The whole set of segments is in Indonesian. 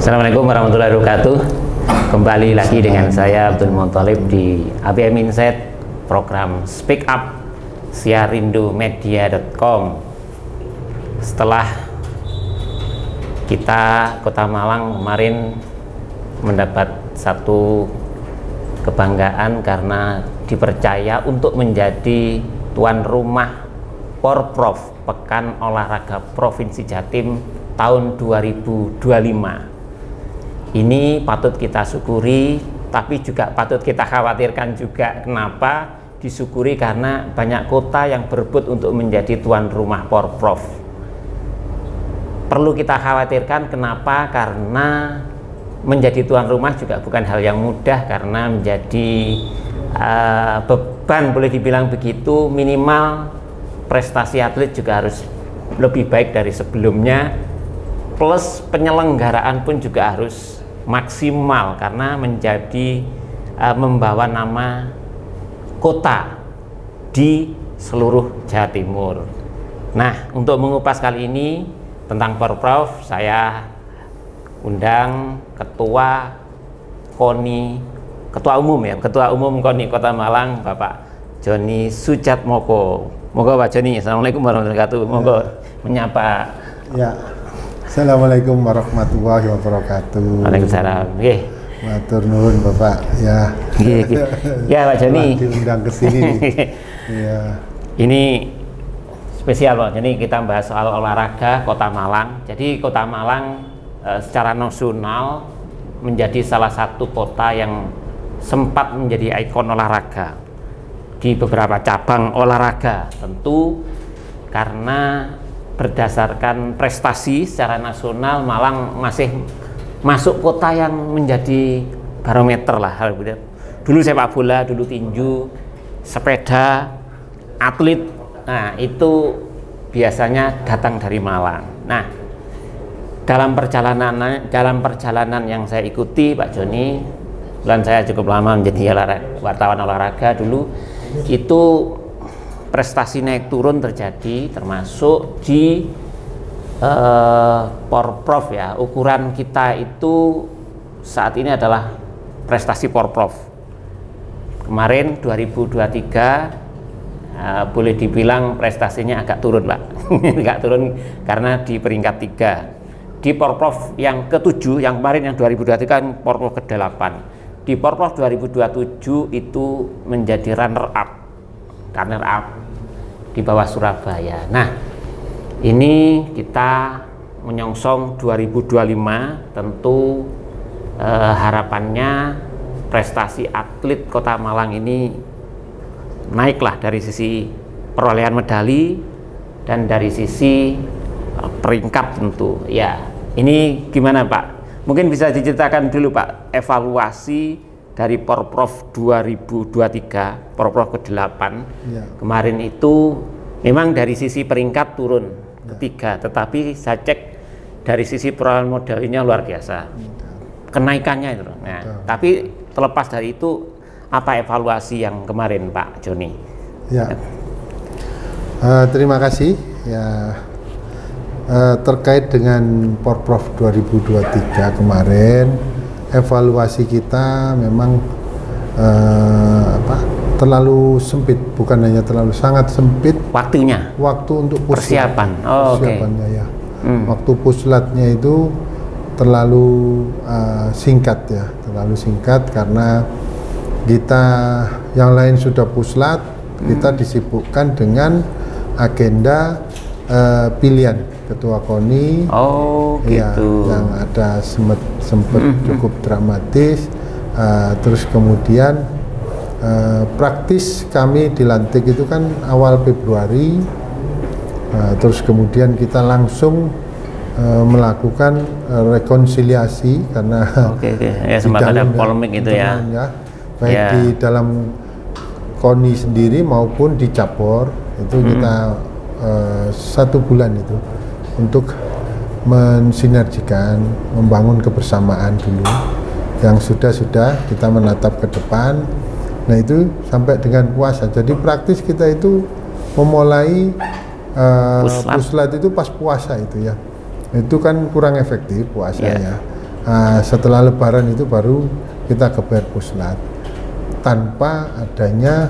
Assalamualaikum warahmatullahi wabarakatuh. Kembali lagi dengan saya Abdul Muthalib di ABM Insight, program Speak Up siarindomedia.com. Setelah kita Kota Malang kemarin mendapat satu kebanggaan karena dipercaya untuk menjadi tuan rumah Porprov Pekan Olahraga Provinsi Jatim tahun 2025. Ini patut kita syukuri, tapi juga patut kita khawatirkan juga. Kenapa disyukuri? Karena banyak kota yang berebut untuk menjadi tuan rumah Porprov. Perlu kita khawatirkan, kenapa? Karena menjadi tuan rumah juga bukan hal yang mudah, karena menjadi beban, boleh dibilang begitu. Minimal prestasi atlet juga harus lebih baik dari sebelumnya, plus penyelenggaraan pun juga harus maksimal karena menjadi membawa nama kota di seluruh Jawa Timur. Nah, untuk mengupas kali ini tentang Porprov, saya undang Ketua Umum KONI Kota Malang, Bapak Joni Sujatmoko. Moga Pak Joni. Assalamualaikum warahmatullahi wabarakatuh. Moga menyapa. Ya. Assalamualaikum warahmatullahi wabarakatuh. Waalaikumsalam. Nggih. Matur nuwun Bapak. Ya. Nggih. Ya Pak Joni. Diundang ke sini. Ya. Ini spesial Pak. Jadi kita bahas soal olahraga Kota Malang. Jadi Kota Malang secara nasional menjadi salah satu kota yang sempat menjadi ikon olahraga di beberapa cabang olahraga. Tentu karena berdasarkan prestasi secara nasional, Malang masih masuk kota yang menjadi barometer lah. Dulu sepak bola, dulu tinju, sepeda, atlet, nah itu biasanya datang dari Malang. Nah, dalam perjalanan yang saya ikuti Pak Joni, dan saya cukup lama menjadi wartawan olahraga dulu, itu prestasi naik turun terjadi, termasuk di Porprov ya. Ukuran kita itu saat ini adalah prestasi Porprov. Kemarin 2023 boleh dibilang prestasinya agak turun Pak. Agak turun karena di peringkat 3. Di Porprov yang ke-7, yang kemarin yang 2023 Porprov ke-8. Di Porprov 2027 itu menjadi runner up di bawah Surabaya. Nah, ini kita menyongsong 2025, tentu harapannya prestasi atlet Kota Malang ini naiklah dari sisi perolehan medali dan dari sisi peringkat tentu. Ya, ini gimana Pak? Mungkin bisa diceritakan dulu Pak, evaluasi dari Porprov 2023, Porprov ke-8 ya. Kemarin itu memang dari sisi peringkat turun ketiga, tetapi saya cek dari sisi perolehan modalnya luar biasa, kenaikannya itu. Nah, tapi terlepas dari itu, apa evaluasi yang kemarin Pak Joni? Ya, terima kasih ya. Terkait dengan Porprov 2023 kemarin, evaluasi kita memang terlalu sempit, bukan hanya terlalu, sangat sempit waktu untuk persiapannya ya. Waktu puslatnya itu terlalu singkat ya, terlalu singkat karena kita yang lain sudah puslat, kita disibukkan dengan agenda pilihan Ketua KONI, ya, yang ada sempat cukup dramatis. Terus kemudian praktis kami dilantik itu kan awal Februari. Terus kemudian kita langsung melakukan rekonsiliasi karena ya, sempat ada polemik itu ya. Baik di dalam KONI sendiri maupun di cabur itu kita 1 bulan itu untuk mensinergikan, membangun kebersamaan dulu yang sudah kita menatap ke depan. Nah itu sampai dengan puasa. Jadi praktis kita itu memulai puslat itu pas puasa itu ya. Itu kan kurang efektif puasanya. setelah Lebaran itu baru kita geber puslat tanpa adanya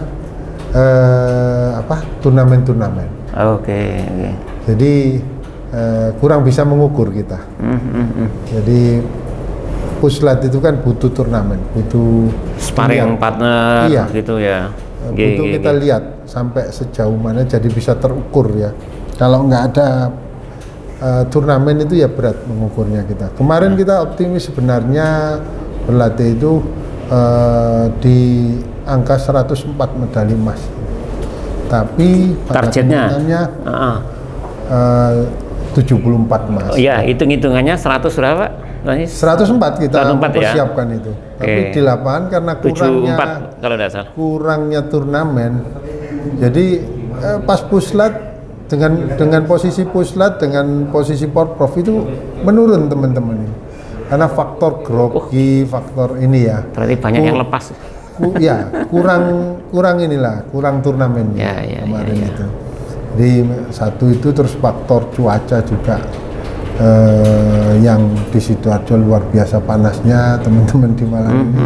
turnamen-turnamen. Oke. Jadi kurang bisa mengukur kita. Jadi puslat itu kan butuh turnamen, butuh sparring partner, iya, gitu ya. Butuh kita lihat sampai sejauh mana, jadi bisa terukur ya. Kalau nggak ada turnamen itu ya berat mengukurnya kita. Kemarin kita optimis sebenarnya berlatih itu di angka 104 medali emas. Tapi targetnya 74 emas. Oh iya, hitung-hitungannya 100 berapa? 104 kita mempersiapkan ya? Itu. Tapi di lapangan karena kurangnya 74 kalau tidak salah. Kurangnya turnamen. Jadi pas puslat dengan posisi puslat dengan posisi porprov itu menurun teman-teman ini. Karena faktor grogi, faktor ini ya. Berarti banyak yang lepas. Ya, kurang inilah, kurang turnamen kemarin itu. Jadi satu itu, terus faktor cuaca juga yang di Sidoarjo luar biasa panasnya, teman-teman di Malang ini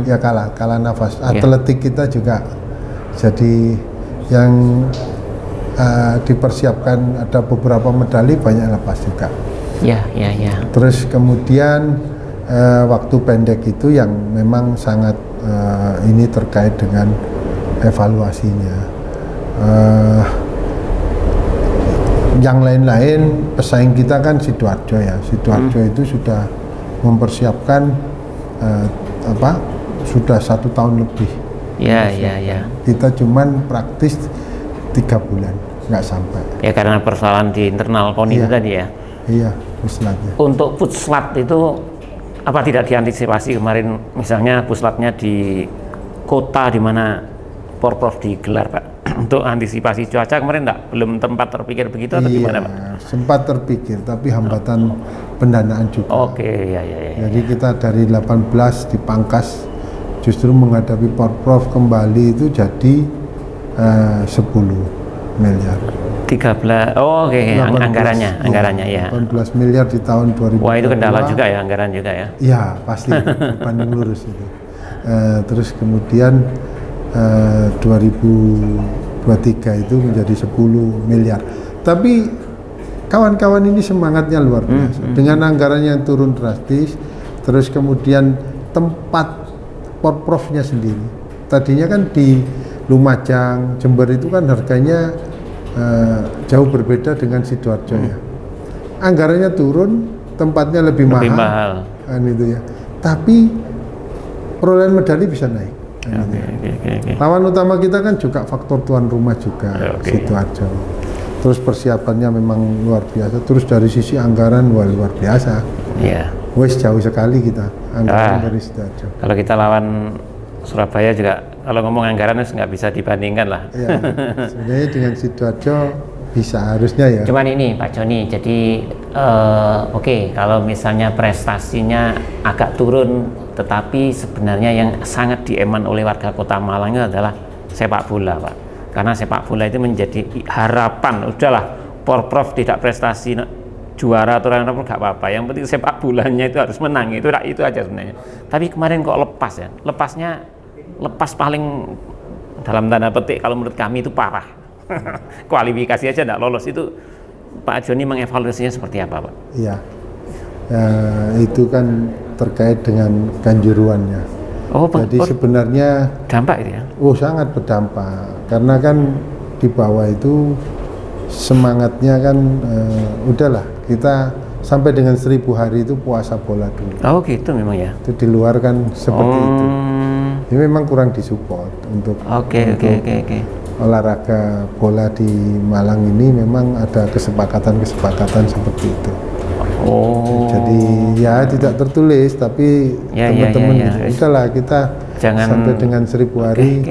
ya kalah nafas. Atletik kita juga jadi yang dipersiapkan ada beberapa medali banyak lepas juga. Ya. Terus kemudian waktu pendek itu yang memang sangat ini terkait dengan evaluasinya. Yang lain-lain pesaing kita kan Sidoarjo ya. Sidoarjo itu sudah mempersiapkan sudah 1 tahun lebih. Ya. Kita cuman praktis 3 bulan, nggak sampai. Ya karena persoalan di internal KONI itu tadi ya. Iya, puslatnya. Untuk puslat itu apa tidak diantisipasi kemarin, misalnya puslatnya di kota di mana porprov digelar, Pak? Untuk antisipasi cuaca kemarin belum tempat terpikir begitu atau gimana, Pak? Sempat terpikir, tapi hambatan pendanaan juga. Oke, ya. Jadi kita dari 18 dipangkas, justru menghadapi porprov kembali itu jadi 10 miliar. 13, anggarannya ya. 18 miliar di tahun 2000. Wah, itu kendala juga ya, anggaran juga ya. Iya, pasti banding lurus itu. Terus kemudian 2023 itu menjadi 10 miliar. Tapi kawan-kawan ini semangatnya luar biasa. Dengan anggaran yang turun drastis, terus kemudian tempat porprovnya sendiri. Tadinya kan di Lumajang, Jember itu kan harganya jauh berbeda dengan Sidoarjo ya. Anggarannya turun, tempatnya lebih mahal. Kan itu ya. Tapi perolehan medali bisa naik. Okay. Lawan utama kita kan juga faktor tuan rumah juga, Sidoarjo. Terus persiapannya memang luar biasa. Terus dari sisi anggaran luar biasa. Iya. Wes jauh sekali kita anggaran dari Sidoarjo. Kalau kita lawan Surabaya juga, kalau ngomong anggaran nggak bisa dibandingkan lah. Ya, sebenarnya dengan Sidoarjo bisa harusnya ya. Cuman ini Pak Joni, jadi kalau misalnya prestasinya agak turun, tetapi sebenarnya yang sangat dieman oleh warga Kota Malang itu adalah sepak bola, Pak. Karena sepak bola itu menjadi harapan. Udahlah, porprov tidak prestasi juara atau apa nggak apa-apa. Yang penting sepak bolanya itu harus menang. Itu aja sebenarnya. Tapi kemarin kok lepas ya? Lepas paling dalam tanda petik kalau menurut kami itu parah. Kualifikasi aja nggak lolos. Itu Pak Joni mengevaluasinya seperti apa, Pak? Iya. Itu kan terkait dengan kanjuruannya. Jadi sebenarnya dampak itu ya? Sangat berdampak. Karena kan di bawah itu semangatnya kan udahlah kita sampai dengan 1000 hari itu puasa bola dulu. Oh gitu memang ya? Itu di luar kan seperti itu. Ini memang kurang disupport untuk olahraga bola di Malang ini. Memang ada kesepakatan seperti itu. Jadi ya tidak tertulis, tapi teman-teman udahlah kita jangan sampai dengan 1000 hari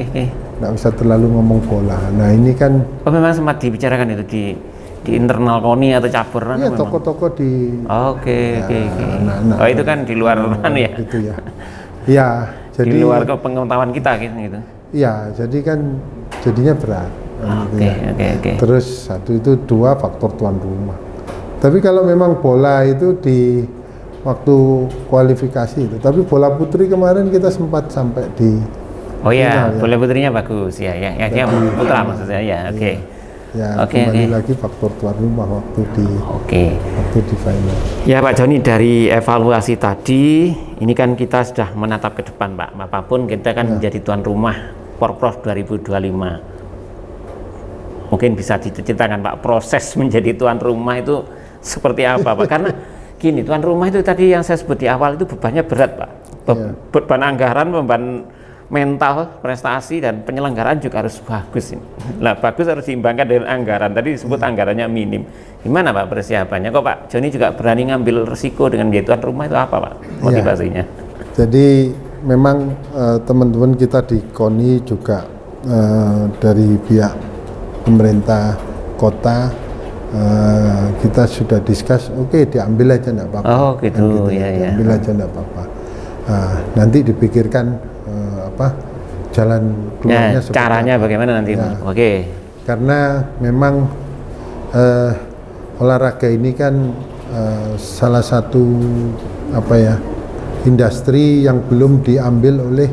nggak bisa terlalu ngomong bola. Nah ini kan memang sempat dibicarakan itu di internal KONI atau cabur? Iya, toko-toko di itu kan di luar ya? Gitu ya. Iya, jadi di luar pengetahuan kita gitu. Iya, jadi kan jadinya berat. Terus satu itu, 2 faktor tuan rumah. Tapi kalau memang bola itu di waktu kualifikasi itu. Tapi bola putri kemarin kita sempat sampai di Oh ya, final, bola putrinya bagus ya, ya, dia putra maksudnya ya, oke. Ya, Oke, kembali lagi faktor tuan rumah waktu di final. Ya Pak Joni, dari evaluasi tadi, ini kan kita sudah menatap ke depan Pak. Apapun kita kan menjadi tuan rumah Porprov 2025. Mungkin bisa diceritakan Pak, proses menjadi tuan rumah itu seperti apa Pak? Karena gini, tuan rumah itu tadi yang saya sebut di awal itu bebannya berat Pak. Beban anggaran, beban mental, prestasi, dan penyelenggaraan juga harus bagus ini. Nah, bagus harus diimbangkan dengan anggaran. Tadi disebut anggarannya minim. Gimana Pak persiapannya? Kok Pak Joni juga berani ngambil resiko dengan menjadi tuan rumah itu apa Pak motivasinya? Jadi memang teman-teman kita di KONI juga dari pihak pemerintah kota kita sudah discuss, oke, diambil aja enggak apa-apa. Oh gitu, ya, diambil aja enggak apa-apa. Nanti dipikirkan jalan keluarnya caranya bagaimana nanti ya. Oke. Karena memang olahraga ini kan salah satu industri yang belum diambil oleh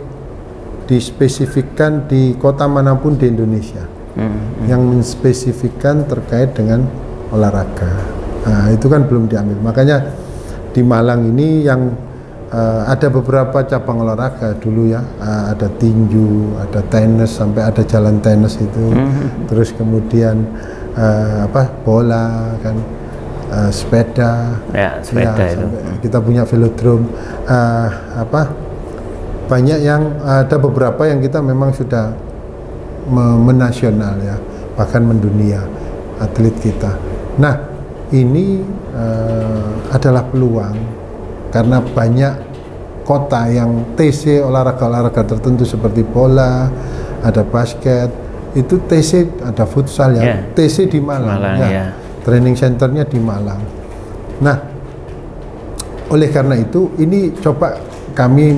dispesifikkan di kota manapun di Indonesia yang menspesifikkan terkait dengan olahraga. Nah, itu kan belum diambil. Makanya di Malang ini yang ada beberapa cabang olahraga dulu ya, ada tinju, ada tenis, sampai ada jalan tenis itu, terus kemudian bola kan, sepeda, sepeda ya, itu. Kita punya velodrome, banyak yang ada beberapa yang kita memang sudah menasional ya, bahkan mendunia atlet kita. Nah ini adalah peluang. Karena banyak kota yang TC olahraga-olahraga tertentu seperti bola, ada basket, itu TC, ada futsal ya, TC di Malang ya. Training centernya di Malang. Nah, oleh karena itu ini coba kami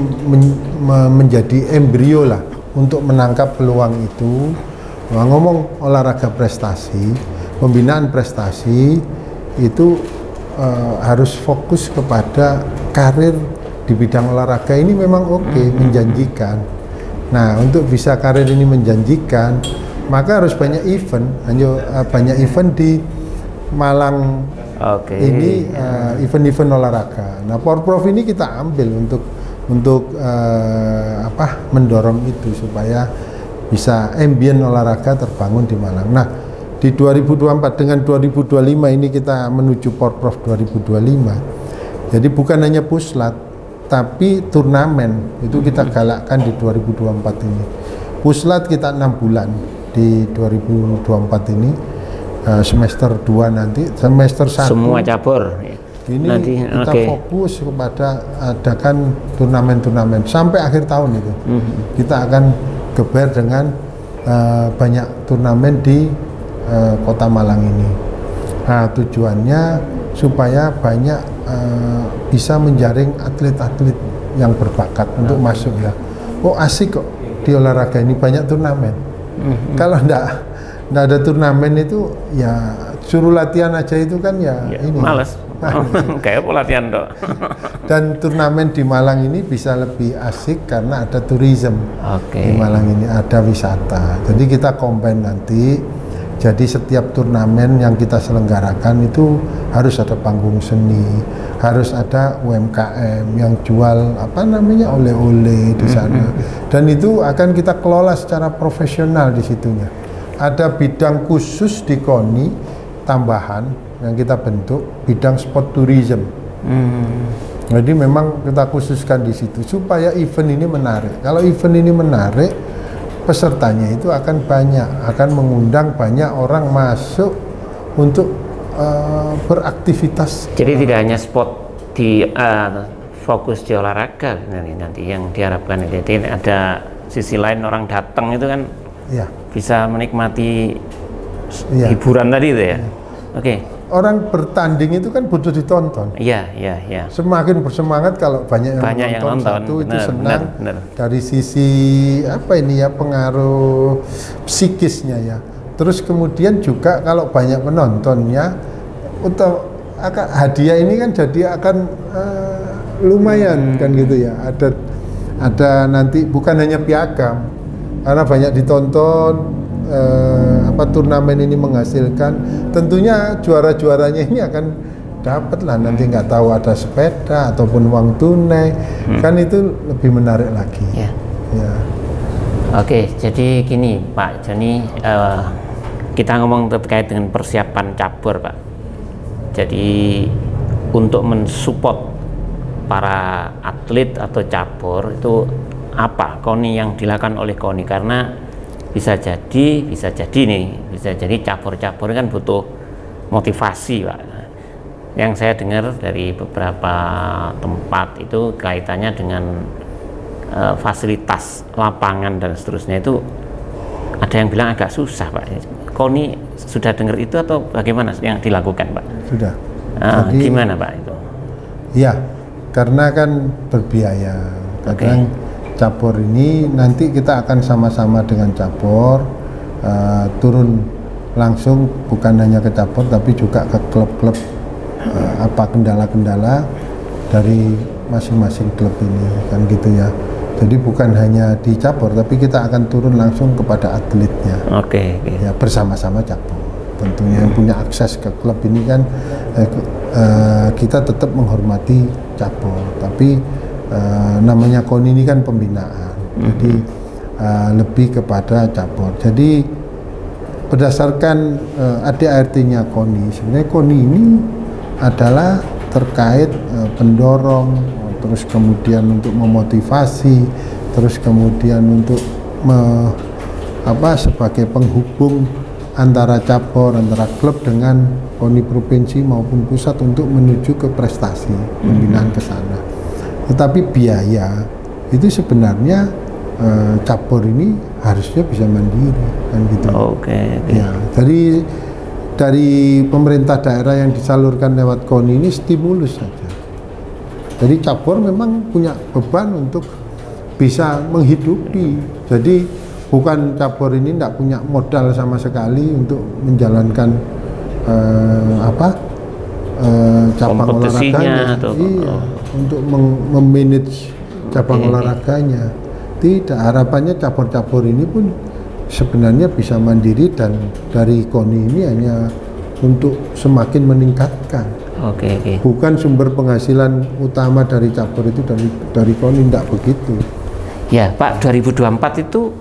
menjadi embrio lah untuk menangkap peluang itu. Ngomong olahraga prestasi, pembinaan prestasi itu harus fokus kepada karir di bidang olahraga ini memang menjanjikan. Nah, untuk bisa karir ini menjanjikan, maka harus banyak event. Banyak event di Malang. Ini event-event olahraga. Nah, Porprov ini kita ambil untuk mendorong itu supaya bisa ambien olahraga terbangun di Malang. Nah, di 2024 dengan 2025 ini kita menuju Porprov 2025. Jadi bukan hanya puslat, tapi turnamen itu kita galakkan di 2024 ini. Puslat kita 6 bulan di 2024 ini, semester 2 nanti, semester 1 semua cabur. Ini nanti, kita fokus kepada adakan turnamen-turnamen sampai akhir tahun itu. Kita akan geber dengan banyak turnamen di kota Malang ini. Nah, tujuannya supaya banyak bisa menjaring atlet-atlet yang berbakat untuk masuk ya. Oh asik kok di olahraga ini banyak turnamen. Kalau enggak ada turnamen itu ya suruh latihan aja itu kan ya ini. Males. Kayak pelatihan dok. Dan turnamen di Malang ini bisa lebih asik karena ada tourism. Di Malang ini ada wisata. Jadi kita combine nanti. Jadi setiap turnamen yang kita selenggarakan itu harus ada panggung seni, harus ada UMKM yang jual oleh-oleh di sana. Dan itu akan kita kelola secara profesional di situnya. Ada bidang khusus di KONI tambahan yang kita bentuk, bidang sport tourism. Jadi memang kita khususkan di situ supaya event ini menarik. Kalau event ini menarik, pesertanya itu akan banyak, akan mengundang banyak orang masuk untuk beraktivitas. Jadi tidak hanya sport di fokus di olahraga nanti yang diharapkan. Jadi ada sisi lain, orang datang itu kan bisa menikmati hiburan tadi itu ya. Orang bertanding itu kan butuh ditonton. Iya. Semakin bersemangat kalau banyak yang nonton. Satu itu senang. Dari sisi pengaruh psikisnya ya. Terus kemudian juga kalau banyak penontonnya, hadiah ini kan jadi akan lumayan kan gitu ya. Ada nanti bukan hanya piagam, karena banyak ditonton turnamen ini menghasilkan, tentunya juara-juaranya ini akan dapat lah nanti, nggak tahu ada sepeda ataupun uang tunai, kan itu lebih menarik lagi. Ya. Ya. Oke, jadi gini Pak Joni, kita ngomong terkait dengan persiapan cabur Pak. Jadi untuk mensupport para atlet atau cabur itu apa KONI yang dilakukan oleh KONI, karena bisa jadi cabur-cabur kan butuh motivasi Pak. Yang saya dengar dari beberapa tempat itu kaitannya dengan fasilitas lapangan dan seterusnya, itu ada yang bilang agak susah Pak. KONI sudah dengar itu atau bagaimana yang dilakukan Pak? Sudah. Jadi, gimana Pak itu? Ya, karena kan berbiaya. Kadang cabur ini nanti kita akan sama-sama dengan cabur turun langsung, bukan hanya ke cabur tapi juga ke klub-klub, apa kendala-kendala dari masing-masing klub ini kan gitu ya. Jadi bukan hanya di cabur tapi kita akan turun langsung kepada atletnya. Oke. Ya, bersama-sama cabur. Tentunya yang punya akses ke klub ini kan kita tetap menghormati cabur, tapi namanya KONI ini kan pembinaan, jadi lebih kepada cabur. Jadi berdasarkan ADART-nya KONI, sebenarnya KONI ini adalah terkait pendorong, terus kemudian untuk memotivasi, terus kemudian untuk sebagai penghubung antara cabur, antara klub dengan KONI provinsi maupun pusat untuk menuju ke prestasi pembinaan ke sana. Tetapi biaya itu sebenarnya cabur ini harusnya bisa mandiri kan gitu. Oke. Ya, dari pemerintah daerah yang disalurkan lewat KONI ini stimulus saja. Jadi cabur memang punya beban untuk bisa menghidupi. Jadi bukan cabur ini tidak punya modal sama sekali untuk menjalankan cabang olahraganya, untuk memanage cabang olahraganya. Tidak, harapannya cabur-cabur ini pun sebenarnya bisa mandiri, dan dari KONI ini hanya untuk semakin meningkatkan. Bukan sumber penghasilan utama dari cabur itu dari KONI, tidak begitu. Ya Pak, 2024 itu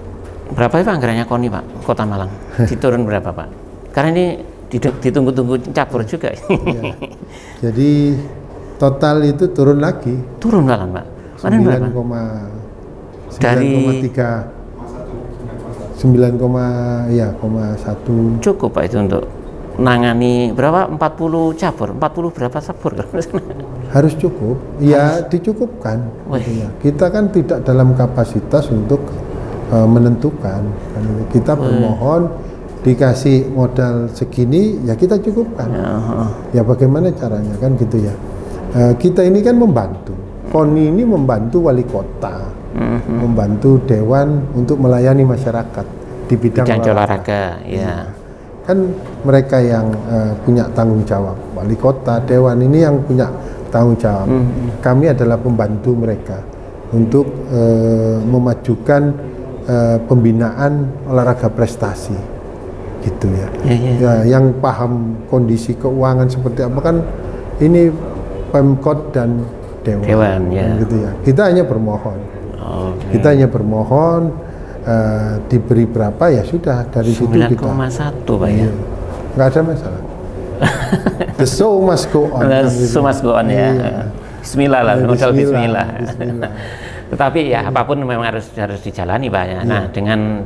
berapa itu anggarannya KONI Pak, Kota Malang? Diturun berapa Pak? Karena ini ditunggu-tunggu cabur juga. Ya. Jadi total itu turun lagi. Turun malah Pak. 9,1. Cukup Pak itu untuk nangani berapa? 40 cabur, 40 berapa cabur? Harus cukup. Ya dicukupkan. Gitu ya. Kita kan tidak dalam kapasitas untuk menentukan. Kita bermohon dikasih modal segini, ya kita cukupkan. Ya bagaimana caranya kan gitu ya. Kita ini kan membantu. KONI ini membantu wali kota, membantu dewan untuk melayani masyarakat di bidang olahraga. Ya. Kan mereka yang punya tanggung jawab. Wali kota, dewan ini yang punya tanggung jawab. Kami adalah pembantu mereka untuk memajukan pembinaan olahraga prestasi, gitu ya. Ya, yang paham kondisi keuangan seperti apa kan ini Pemkot dan dewan ya. Gitu ya. Kita hanya bermohon. Kita hanya bermohon diberi berapa ya sudah, dari situ kita 9,1 Pak ya. Nggak ada masalah. The show must go on. The show must go on ya. Bismillah lah, modal bismillah. Tetapi ya apapun memang harus dijalani Pak ya. Nah, dengan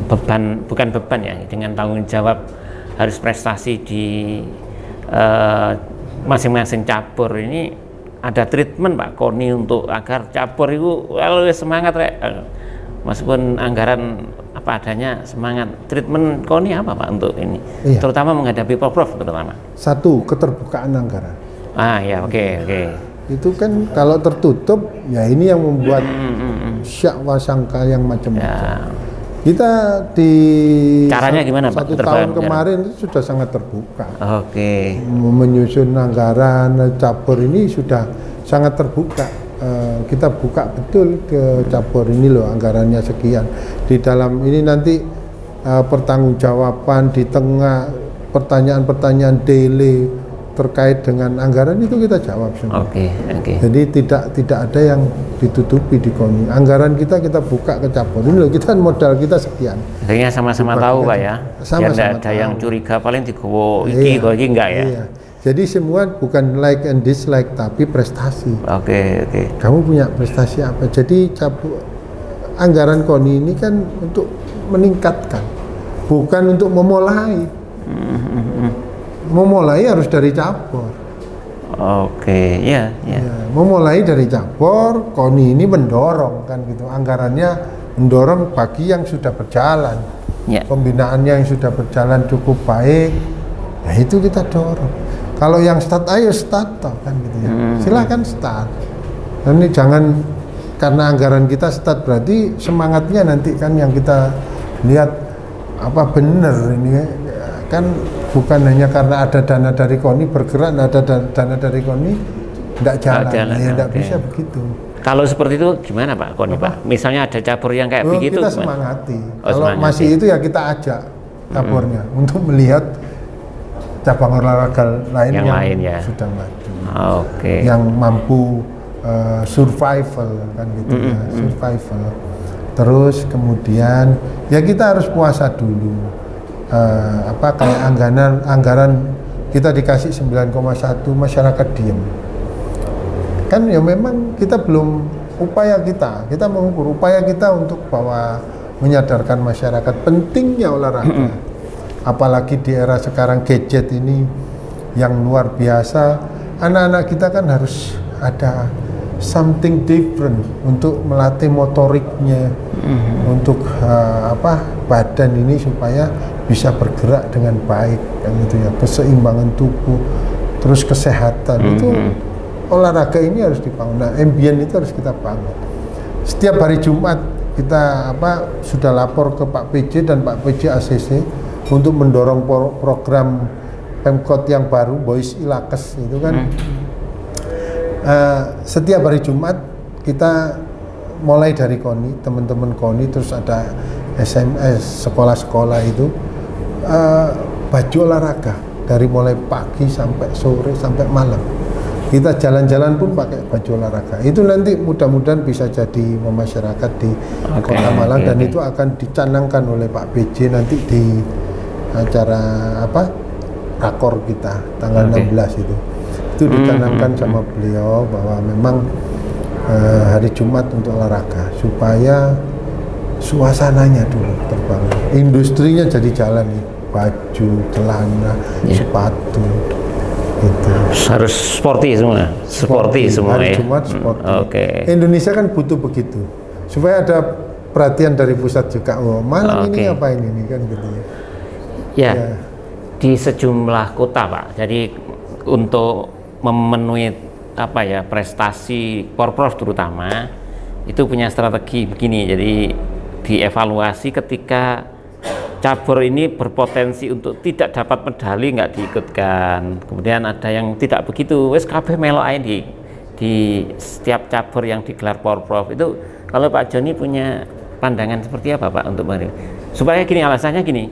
beban, bukan beban ya, dengan tanggung jawab harus prestasi di masing-masing cabur ini, ada treatment Pak KONI untuk agar cabur itu semangat meskipun anggaran apa adanya, semangat. Treatment KONI apa Pak untuk ini? Terutama menghadapi Pemprov terutama. Satu, keterbukaan anggaran. Ya oke. Itu kan kalau tertutup ya ini yang membuat syak wasangka yang macam-macam. Kita di caranya gimana Pak? Satu tahun kemarin itu sudah sangat terbuka. Oke. Menyusun anggaran cabur ini sudah sangat terbuka. Kita buka betul ke cabur ini loh, anggarannya sekian. Di dalam ini nanti pertanggungjawaban di tengah pertanyaan-pertanyaan daily terkait dengan anggaran itu kita jawab semua. Oke. Jadi tidak ada yang ditutupi di KONI. Anggaran kita buka ke cabur. Ini loh, kita modal kita sekian. Akhirnya sama-sama tahu Pak ya. Biar ada yang curiga paling digowo iki enggak ya. Iya. Jadi semua bukan like and dislike tapi prestasi. Oke. Kamu punya prestasi apa? Jadi anggaran KONI ini kan untuk meningkatkan, bukan untuk memulai. Memulai harus dari cabur. Oke, ya. Memulai dari cabur, KONI ini mendorong kan gitu. Anggarannya mendorong bagi yang sudah berjalan. Ya. Pembinaannya yang sudah berjalan cukup baik. Nah, itu kita dorong. Kalau yang start, ayo start toh kan gitu ya. Silakan start. Dan ini jangan karena anggaran kita start berarti semangatnya nanti kan yang kita lihat apa bener ini kan bukan hanya karena ada dana dari KONI bergerak, ada dana dari KONI tidak jalan, tidak bisa begitu. Kalau seperti itu gimana Pak KONI Pak? Misalnya ada cabur yang kayak begitu kita semangati. Kalau masih itu ya kita ajak caburnya untuk melihat cabang olahraga lain yang sudah maju, yang mampu survival kan gitu ya, survival. Terus kemudian ya kita harus puasa dulu. Kayak anggaran kita dikasih 9,1 masyarakat diem kan ya memang kita belum upaya kita mengukur upaya kita untuk bahwa menyadarkan masyarakat pentingnya olahraga, apalagi di era sekarang gadget ini yang luar biasa. Anak-anak kita kan harus ada something different untuk melatih motoriknya, untuk badan ini supaya bisa bergerak dengan baik kan gitu ya, keseimbangan tubuh, terus kesehatan. Itu olahraga ini harus dibangun. Nah, ambien itu harus kita bangun. Setiap hari Jumat kita sudah lapor ke Pak PJ dan Pak PJ ACC untuk mendorong program Pemkot yang baru Boys Ilakes itu kan. Setiap hari Jumat kita mulai dari KONI, teman-teman KONI, terus ada SMS sekolah-sekolah itu baju olahraga dari mulai pagi sampai sore sampai malam. Kita jalan-jalan pun pakai baju olahraga. Itu nanti mudah-mudahan bisa jadi masyarakat di Kota Malang dan itu akan dicanangkan oleh Pak PJ nanti di acara rakor kita tanggal 16 itu. Itu dicanangkan sama beliau bahwa memang hari Jumat untuk olahraga supaya suasananya dulu terbangun, industrinya jadi jalan nih, baju, celana, sepatu gitu. Harus sporty semua, sporty semua hari ya. Jumat sporty. Indonesia kan butuh begitu supaya ada perhatian dari pusat juga. Oh, Malang ini ngapain ini kan gitu ya. Di sejumlah kota Pak. Jadi untuk memenuhi prestasi Porprov terutama itu punya strategi begini. Jadi dievaluasi ketika cabur ini berpotensi untuk tidak dapat medali nggak diikutkan. Kemudian ada yang tidak begitu, wes kabeh melok ae di setiap cabur yang digelar Porprov. Itu kalau Pak Joni punya pandangan seperti apa Pak untuk supaya gini, alasannya gini,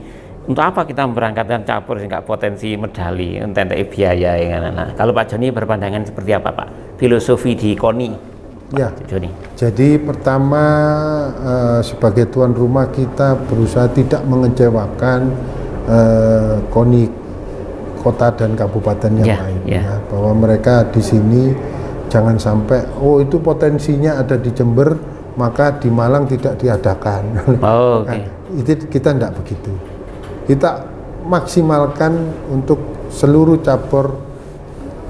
untuk apa kita memberangkatkan cabur yang nggak potensi medali, untuk biaya ya. Nah, kalau Pak Joni berpandangan seperti apa Pak? Filosofi di KONI. Ya, jadi pertama sebagai tuan rumah kita berusaha tidak mengecewakan KONI kota dan kabupaten yang lain, ya, bahwa mereka di sini jangan sampai itu potensinya ada di Jember maka di Malang tidak diadakan. Itu kita tidak begitu. Kita maksimalkan untuk seluruh cabur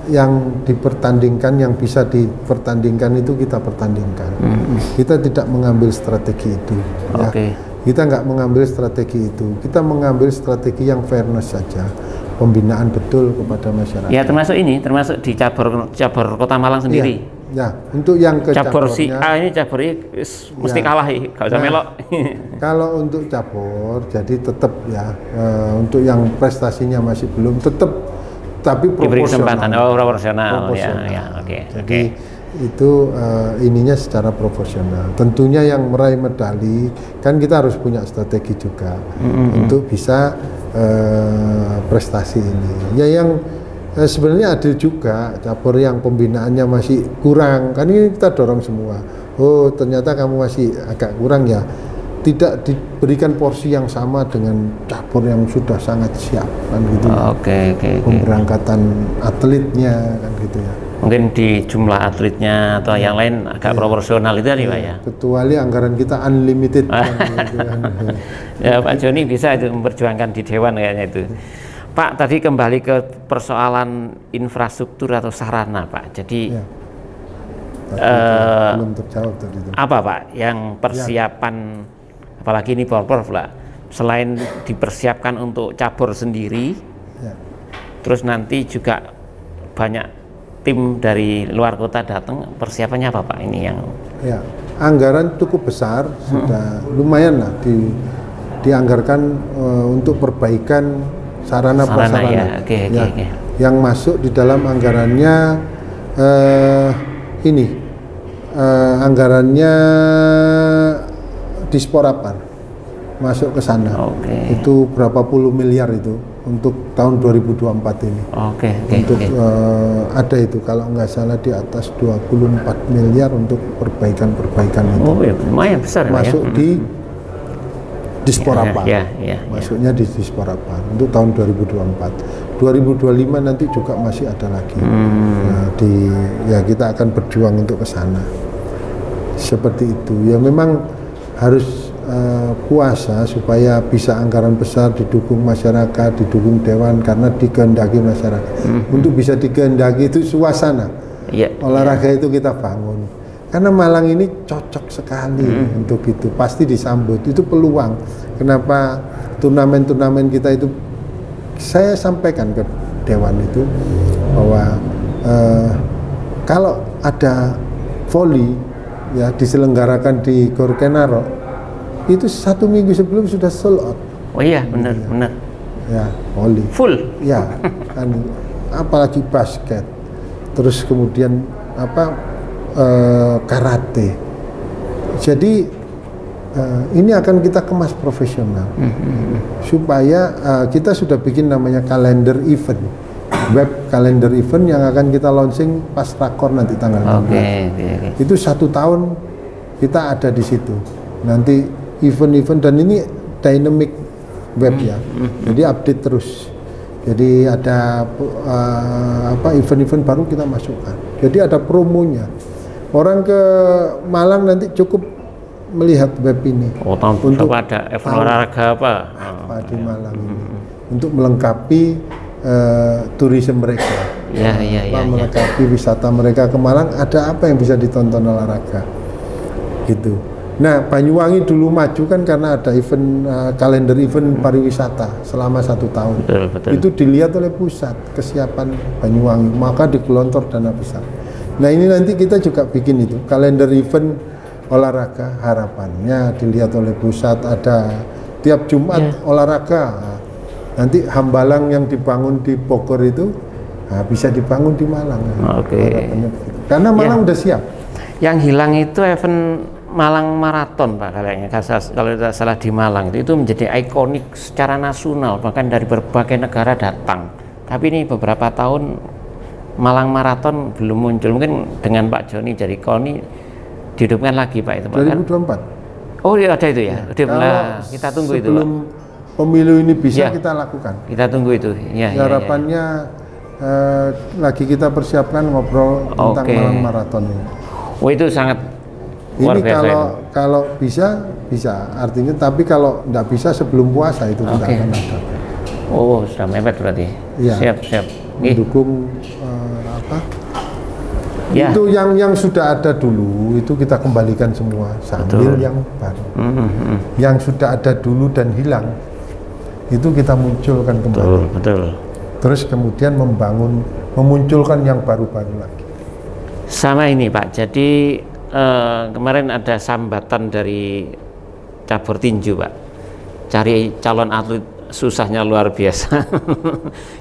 yang dipertandingkan, yang bisa dipertandingkan itu kita pertandingkan. Kita tidak mengambil strategi itu. Ya. Kita nggak mengambil strategi itu. Kita mengambil strategi yang fairness saja, pembinaan betul kepada masyarakat. Ya termasuk di cabur Kota Malang sendiri. Ya, untuk yang ke cabur si cabornya, A ini cabur I mesti kalah, gak usah Nah, melok. kalau untuk cabur, jadi tetap ya untuk yang prestasinya masih belum tetap, tapi Diberi proporsional. kesempatan, proporsional. Ya, oke. Jadi itu ininya secara proporsional. Tentunya yang meraih medali kan kita harus punya strategi juga untuk bisa prestasi ini. Ya yang sebenarnya ada juga cabur yang pembinaannya masih kurang, kan ini kita dorong semua. Oh ternyata kamu masih agak kurang ya, tidak diberikan porsi yang sama dengan cabur yang sudah sangat siap kan gitu. Oke. Pemberangkatan atletnya kan gitu ya. Mungkin di jumlah atletnya atau yang lain agak proporsional itu tadi Pak ya. Kecuali anggaran kita unlimited kan, gitu kan. Ya Pak Joni bisa itu memperjuangkan di Dewan kayaknya itu. Pak, tadi kembali ke persoalan infrastruktur atau sarana Pak. Jadi Ya. Belum terjawab tadi itu. apa Pak yang persiapan, apalagi ini Porprov lah, selain dipersiapkan untuk cabur sendiri, terus nanti juga banyak tim dari luar kota datang, persiapannya apa Pak ini yang? Ya, anggaran cukup besar, sudah lumayan lah dianggarkan untuk perbaikan sarana prasarana. Ya, oke. Yang masuk di dalam anggarannya anggarannya Disporapan masuk ke sana. Itu berapa puluh miliar itu untuk tahun 2024 ini. Untuk ada itu kalau nggak salah di atas 24 miliar untuk perbaikan itu. Oh ya, lumayan besar masuk ya. Di Disporapan. Masuknya di Disporapan untuk tahun 2024. 2025 nanti juga masih ada lagi. Nah, kita akan berjuang untuk ke sana. Seperti itu. Ya memang harus puasa supaya bisa anggaran besar, didukung masyarakat, didukung dewan karena dikehendaki masyarakat. Untuk bisa dikehendaki itu suasana. Olahraga itu kita bangun. Karena Malang ini cocok sekali untuk itu, pasti disambut. Itu peluang. Kenapa turnamen-turnamen kita itu, saya sampaikan ke Dewan itu bahwa kalau ada voli ya diselenggarakan di Gor Kenaro, itu 1 minggu sebelum sudah sold out. Oh iya, benar. Ya, voli. Full. Ya, kan, apalagi basket. Terus kemudian karate. Jadi ini akan kita kemas profesional supaya kita sudah bikin namanya kalender event, web kalender event yang akan kita launching pas rakor nanti tanggal 16. Itu 1 tahun kita ada di situ. Nanti event-event dan ini dynamic web ya. Jadi update terus. Jadi ada event-event baru kita masukkan. Jadi ada promonya. Orang ke Malang nanti cukup melihat web ini. Untuk ada event olahraga apa di Malang ini. Untuk melengkapi turisme mereka. Melengkapi wisata mereka ke Malang, ada apa yang bisa ditonton olahraga. Gitu. Nah, Banyuwangi dulu maju kan karena ada event kalender event pariwisata selama 1 tahun. Betul. Itu dilihat oleh pusat kesiapan Banyuwangi, maka digelontor dana besar. Nah ini nanti kita juga bikin itu kalender event olahraga, harapannya dilihat oleh pusat, ada tiap Jumat olahraga. Nanti hambalang yang dibangun di Bogor itu bisa dibangun di Malang. Karena Malang udah siap. Yang hilang itu event Malang Marathon Pak kayaknya, kalau tidak salah di Malang itu menjadi ikonik secara nasional, bahkan dari berbagai negara datang. Tapi ini beberapa tahun Malang Marathon belum muncul. Mungkin dengan Pak Joni jadi KONI dihidupkan lagi Pak itu Pak 2024. Oh iya ada itu ya. Kita tunggu itu Pak. Sebelum pemilu ini bisa kita lakukan. Kita tunggu itu. Harapannya lagi kita persiapkan ngobrol tentang Malang Marathon ini. Oh itu sangat luar ini biasa. Kalau bisa artinya, tapi kalau tidak bisa sebelum puasa itu tidak akan ada. Oh sudah mepet berarti. Siap. Mendukung itu yang sudah ada dulu itu kita kembalikan semua sambil yang baru. Yang sudah ada dulu dan hilang itu kita munculkan kembali. Terus kemudian memunculkan yang baru-baru lagi. Sama ini Pak, jadi kemarin ada sambatan dari cabur tinju Pak, cari calon atlet susahnya luar biasa.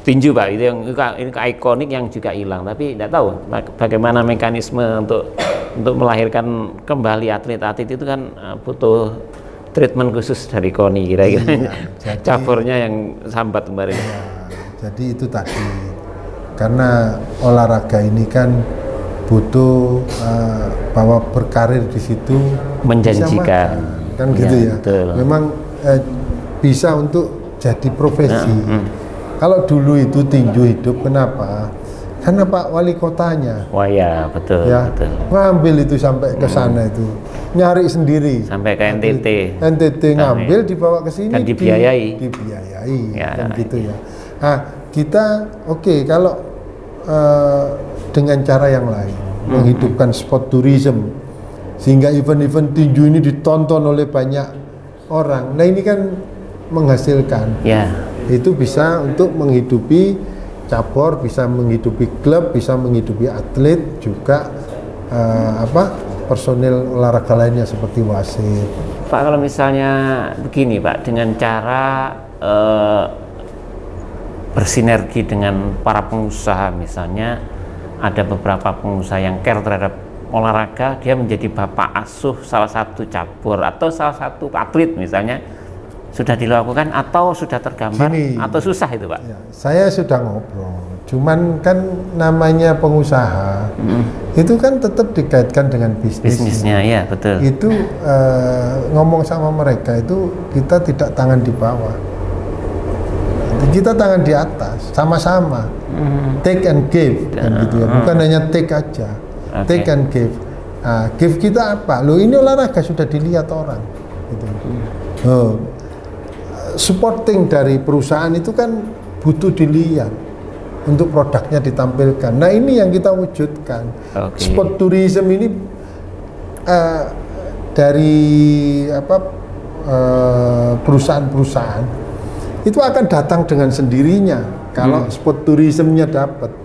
Tinju Pak, itu yang ini ikonik yang juga hilang, tapi tidak tahu bagaimana mekanisme untuk melahirkan kembali atlet-atlet itu kan butuh treatment khusus dari KONI kira-kira. Iya, caburnya yang sambat kemarin. Ya, jadi itu tadi, karena olahraga ini kan butuh bahwa berkarir di situ menjanjikan, kan gitu ya. Betul. Memang bisa untuk jadi profesi. Kalau dulu itu tinju hidup, kenapa? Karena Pak Wali Kotanya. Wah ya, betul, ya, betul. Ngambil itu sampai ke sana itu, nyari sendiri. Sampai ke NTT. NTT ngambil, dibawa ke sini. Dan dibiayai. Dibiayai, ya, kan gitu ya. Nah, kita oke, kalau dengan cara yang lain, menghidupkan sport tourism, sehingga event-event tinju ini ditonton oleh banyak orang. Nah ini kan menghasilkan. Ya. Itu bisa untuk menghidupi cabur, bisa menghidupi klub, bisa menghidupi atlet, juga personil olahraga lainnya seperti wasit. Pak, kalau misalnya begini Pak, dengan cara bersinergi dengan para pengusaha, misalnya ada beberapa pengusaha yang care terhadap olahraga, dia menjadi bapak asuh salah satu cabur atau salah satu atlet misalnya, sudah dilakukan atau sudah tergambar atau susah itu Pak? Ya, saya sudah ngobrol, cuman kan namanya pengusaha itu kan tetap dikaitkan dengan bisnisnya, ya betul. Itu ngomong sama mereka itu kita tidak tangan di bawah, kita tangan di atas, sama-sama take and give, kan gitu ya, bukan hanya take aja, take and give. Nah, give kita apa? Loh ini olahraga sudah dilihat orang, gitu. Supporting dari perusahaan itu kan butuh dilihat untuk produknya ditampilkan. Nah ini yang kita wujudkan. Sport tourism ini dari perusahaan-perusahaan itu akan datang dengan sendirinya kalau sport tourismnya dapat.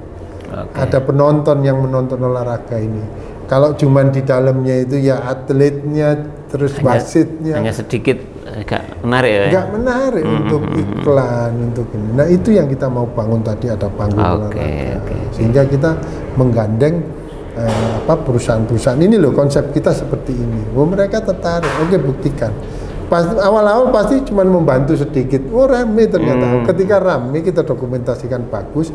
Ada penonton yang menonton olahraga ini. Kalau cuman di dalamnya itu ya atletnya, terus wasitnya hanya sedikit, agak menarik ya? Enggak menarik untuk iklan, untuk ini. Nah itu yang kita mau bangun tadi, ada panggung olahraga. Sehingga kita menggandeng perusahaan-perusahaan ini loh, konsep kita seperti ini. Mereka tertarik, buktikan. Awal-awal pasti cuma membantu sedikit, rame ternyata. Ketika rame kita dokumentasikan bagus,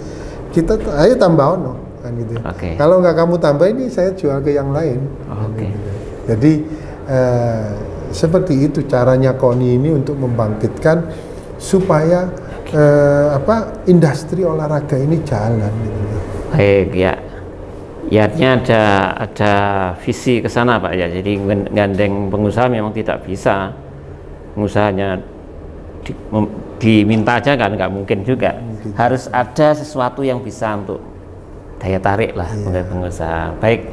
kita ayo tambah ono, kan gitu. Kalau nggak kamu tambah ini, saya jual ke yang lain. Jadi seperti itu caranya KONI ini untuk membangkitkan supaya industri olahraga ini jalan. Gitu. Baik ya. Ya, artinya ada visi ke sana Pak ya. Jadi gandeng pengusaha memang tidak bisa. Pengusahanya diminta aja kan nggak mungkin juga. Harus ada sesuatu yang bisa untuk daya tarik lah untuk pengusaha. Baik.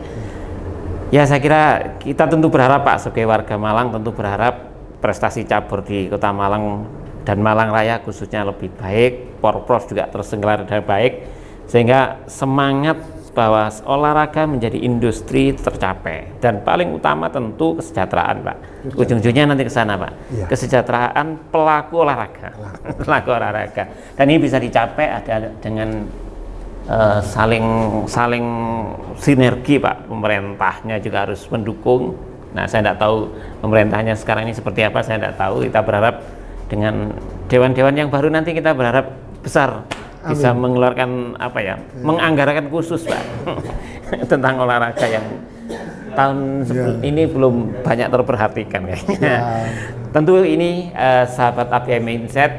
Ya saya kira kita tentu berharap Pak, sebagai warga Malang tentu berharap prestasi cabur di Kota Malang dan Malang Raya khususnya lebih baik, Porprov juga terselenggara dengan baik, sehingga semangat bahwa olahraga menjadi industri tercapai, dan paling utama tentu kesejahteraan Pak. Ujung-ujungnya nanti ke sana Pak, kesejahteraan pelaku olahraga, pelaku olahraga, dan ini bisa dicapai ada dengan saling sinergi Pak. Pemerintahnya juga harus mendukung. Nah saya tidak tahu pemerintahnya sekarang ini seperti apa, saya tidak tahu. Kita berharap dengan dewan-dewan yang baru nanti kita berharap besar bisa mengeluarkan menganggarkan khusus Pak tentang olahraga yang tahun ini belum banyak terperhatikan kayaknya. Tentu ini sahabat API Mindset,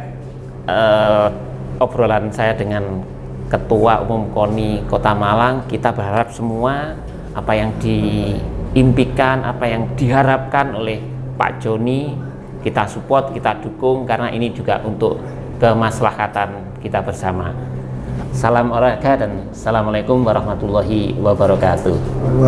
obrolan saya dengan Ketua Umum KONI Kota Malang. Kita berharap semua apa yang diimpikan, apa yang diharapkan oleh Pak Joni kita support, kita dukung, karena ini juga untuk kemaslahatan kita bersama. Salam olahraga dan assalamualaikum warahmatullahi wabarakatuh.